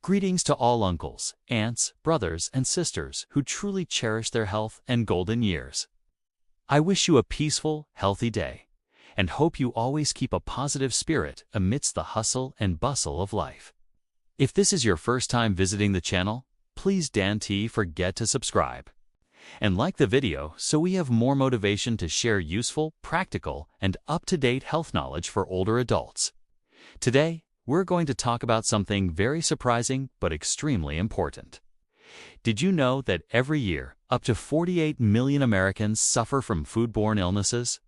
Greetings to all uncles, aunts, brothers, and sisters who truly cherish their health and golden years. I wish you a peaceful, healthy day, and hope you always keep a positive spirit amidst the hustle and bustle of life. If this is your first time visiting the channel, please don't forget to subscribe and like the video so we have more motivation to share useful, practical, and up-to-date health knowledge for older adults. Today, we're going to talk about something very surprising but extremely important. Did you know that every year, up to 48 million Americans suffer from foodborne illnesses?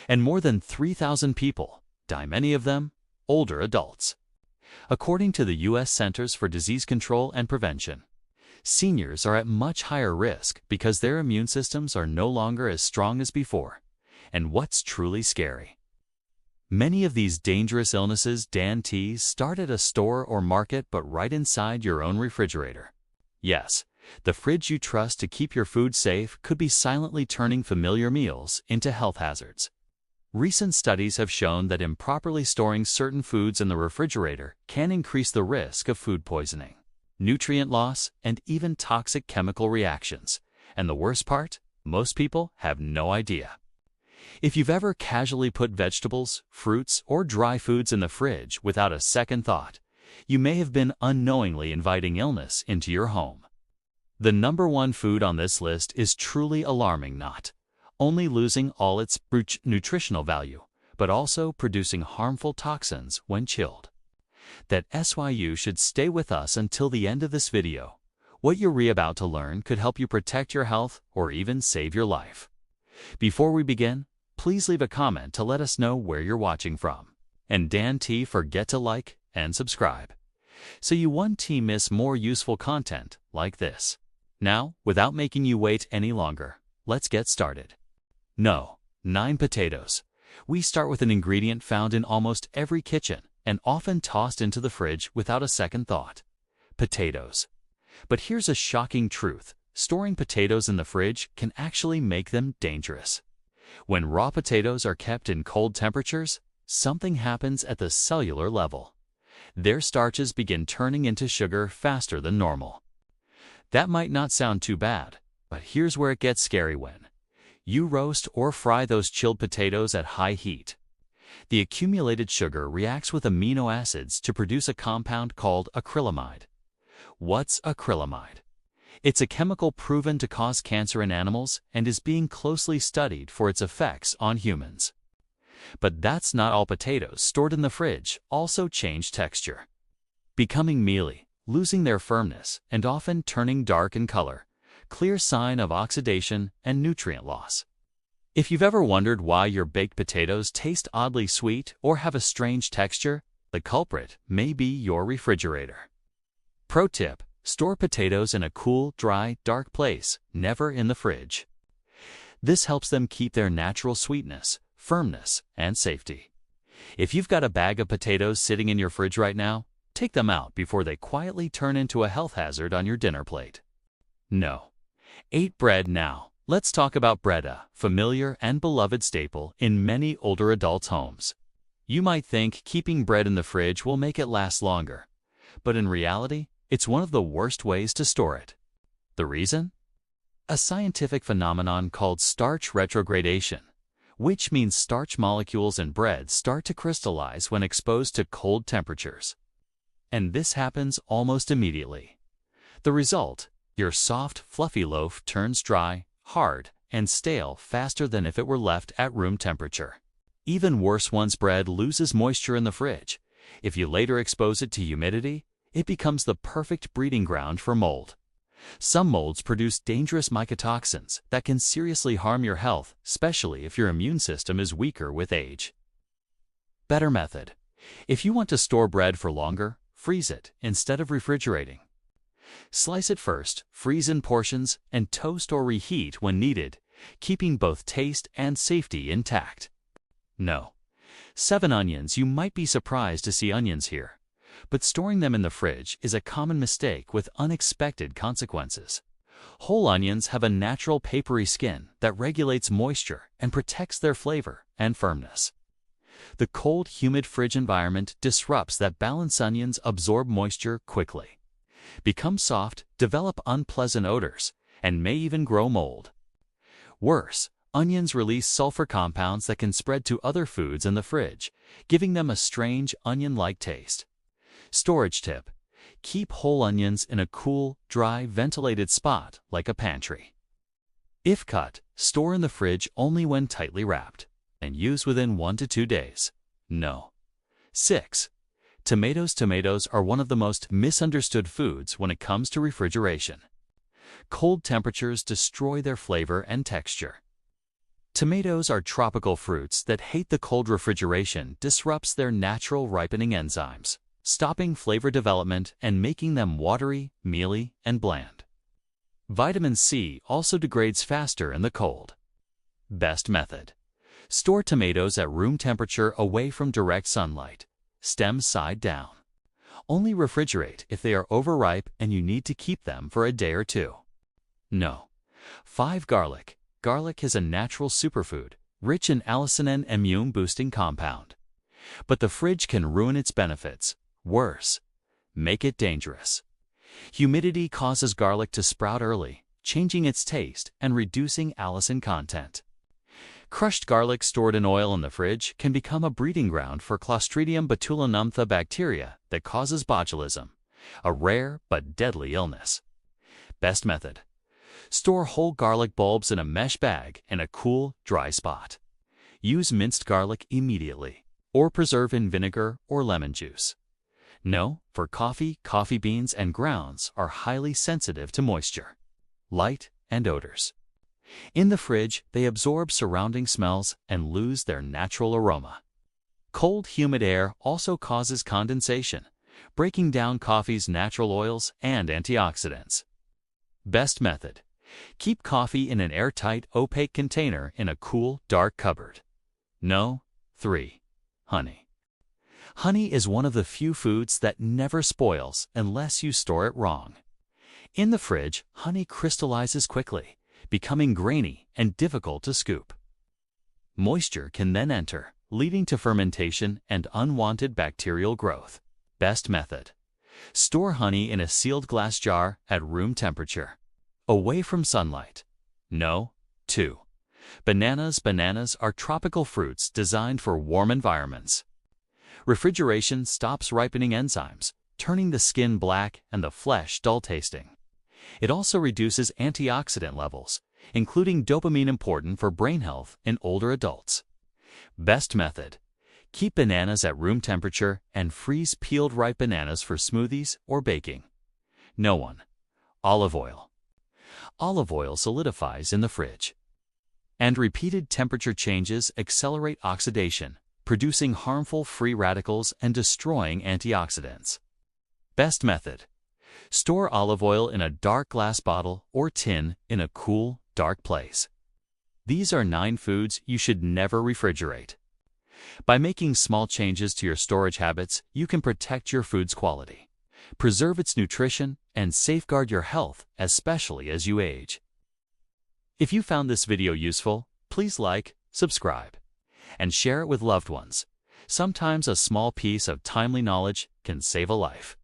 And more than 3,000 people die, many of them older adults. According to the U.S. Centers for Disease Control and Prevention, seniors are at much higher risk because their immune systems are no longer as strong as before. And what's truly scary? Many of these dangerous illnesses start at a store or market, but right inside your own refrigerator. Yes, the fridge you trust to keep your food safe could be silently turning familiar meals into health hazards. Recent studies have shown that improperly storing certain foods in the refrigerator can increase the risk of food poisoning, nutrient loss, and even toxic chemical reactions. And the worst part? Most people have no idea. If you've ever casually put vegetables, fruits, or dry foods in the fridge without a second thought, you may have been unknowingly inviting illness into your home. The number one food on this list is truly alarming, not only losing all its nutritional value, but also producing harmful toxins when chilled. That's why you should stay with us until the end of this video. What you're about to learn could help you protect your health or even save your life. Before we begin, please leave a comment to let us know where you're watching from. And don't forget to like and subscribe, so you won't miss more useful content like this. Now, without making you wait any longer, let's get started. 9 potatoes. We start with an ingredient found in almost every kitchen and often tossed into the fridge without a second thought: potatoes. But here's a shocking truth: storing potatoes in the fridge can actually make them dangerous. When raw potatoes are kept in cold temperatures, something happens at the cellular level. Their starches begin turning into sugar faster than normal. That might not sound too bad, but here's where it gets scary. When you roast or fry those chilled potatoes at high heat, the accumulated sugar reacts with amino acids to produce a compound called acrylamide. What's acrylamide? It's a chemical proven to cause cancer in animals and is being closely studied for its effects on humans. But that's not all. Potatoes stored in the fridge also change texture, becoming mealy, losing their firmness, and often turning dark in color, clear sign of oxidation and nutrient loss. If you've ever wondered why your baked potatoes taste oddly sweet or have a strange texture, the culprit may be your refrigerator. Pro tip: store potatoes in a cool, dry, dark place, never in the fridge. This helps them keep their natural sweetness, firmness, and safety. If you've got a bag of potatoes sitting in your fridge right now, take them out before they quietly turn into a health hazard on your dinner plate. 8 bread. Now, let's talk about bread, a familiar and beloved staple in many older adults' homes. You might think keeping bread in the fridge will make it last longer, but in reality, it's one of the worst ways to store it. The reason? A scientific phenomenon called starch retrogradation, which means starch molecules in bread start to crystallize when exposed to cold temperatures. And this happens almost immediately. The result: your soft, fluffy loaf turns dry, hard, and stale faster than if it were left at room temperature. Even worse, once bread loses moisture in the fridge, if you later expose it to humidity, it becomes the perfect breeding ground for mold. Some molds produce dangerous mycotoxins that can seriously harm your health, especially if your immune system is weaker with age. Better method: if you want to store bread for longer, freeze it instead of refrigerating. Slice it first, freeze in portions, and toast or reheat when needed, keeping both taste and safety intact. 7 onions. You might be surprised to see onions here, but storing them in the fridge is a common mistake with unexpected consequences. Whole onions have a natural papery skin that regulates moisture and protects their flavor and firmness. The cold, humid fridge environment disrupts that balance. Onions absorb moisture quickly, become soft, develop unpleasant odors, and may even grow mold. Worse, onions release sulfur compounds that can spread to other foods in the fridge, giving them a strange, onion-like taste. Storage tip: keep whole onions in a cool, dry, ventilated spot like a pantry. If cut, store in the fridge only when tightly wrapped, and use within 1 to 2 days. No. 6. Tomatoes. Tomatoes are one of the most misunderstood foods when it comes to refrigeration. Cold temperatures destroy their flavor and texture. Tomatoes are tropical fruits that hate the cold. Refrigeration disrupts their natural ripening enzymes, stopping flavor development and making them watery, mealy, and bland. Vitamin C also degrades faster in the cold. Best method: store tomatoes at room temperature away from direct sunlight, stems side down. Only refrigerate if they are overripe and you need to keep them for a day or two. No. 5. Garlic. Garlic is a natural superfood, rich in allicin, an immune-boosting compound. But the fridge can ruin its benefits. Worse, make it dangerous. Humidity causes garlic to sprout early, changing its taste and reducing allicin content. Crushed garlic stored in oil in the fridge can become a breeding ground for Clostridium botulinum, the bacteria that causes botulism, a rare but deadly illness. Best method: store whole garlic bulbs in a mesh bag in a cool, dry spot. Use minced garlic immediately, or preserve in vinegar or lemon juice. No, for coffee, coffee beans, and grounds are highly sensitive to moisture, light, and odors. In the fridge, they absorb surrounding smells and lose their natural aroma. Cold, humid air also causes condensation, breaking down coffee's natural oils and antioxidants. Best method: keep coffee in an airtight, opaque container in a cool, dark cupboard. No. 3. Honey. Honey is one of the few foods that never spoils unless you store it wrong. In the fridge, honey crystallizes quickly, becoming grainy and difficult to scoop. Moisture can then enter, leading to fermentation and unwanted bacterial growth. Best method: store honey in a sealed glass jar at room temperature, away from sunlight. No. 2. Bananas. Bananas are tropical fruits designed for warm environments. Refrigeration stops ripening enzymes, turning the skin black and the flesh dull-tasting. It also reduces antioxidant levels, including dopamine, important for brain health in older adults. Best method: keep bananas at room temperature and freeze peeled ripe bananas for smoothies or baking. No. 1. Olive oil. Olive oil solidifies in the fridge, and repeated temperature changes accelerate oxidation, producing harmful free radicals and destroying antioxidants. Best method: store olive oil in a dark glass bottle or tin in a cool, dark place. These are 9 foods you should never refrigerate. By making small changes to your storage habits, you can protect your food's quality, preserve its nutrition, and safeguard your health, especially as you age. If you found this video useful, please like, subscribe, and share it with loved ones. Sometimes a small piece of timely knowledge can save a life.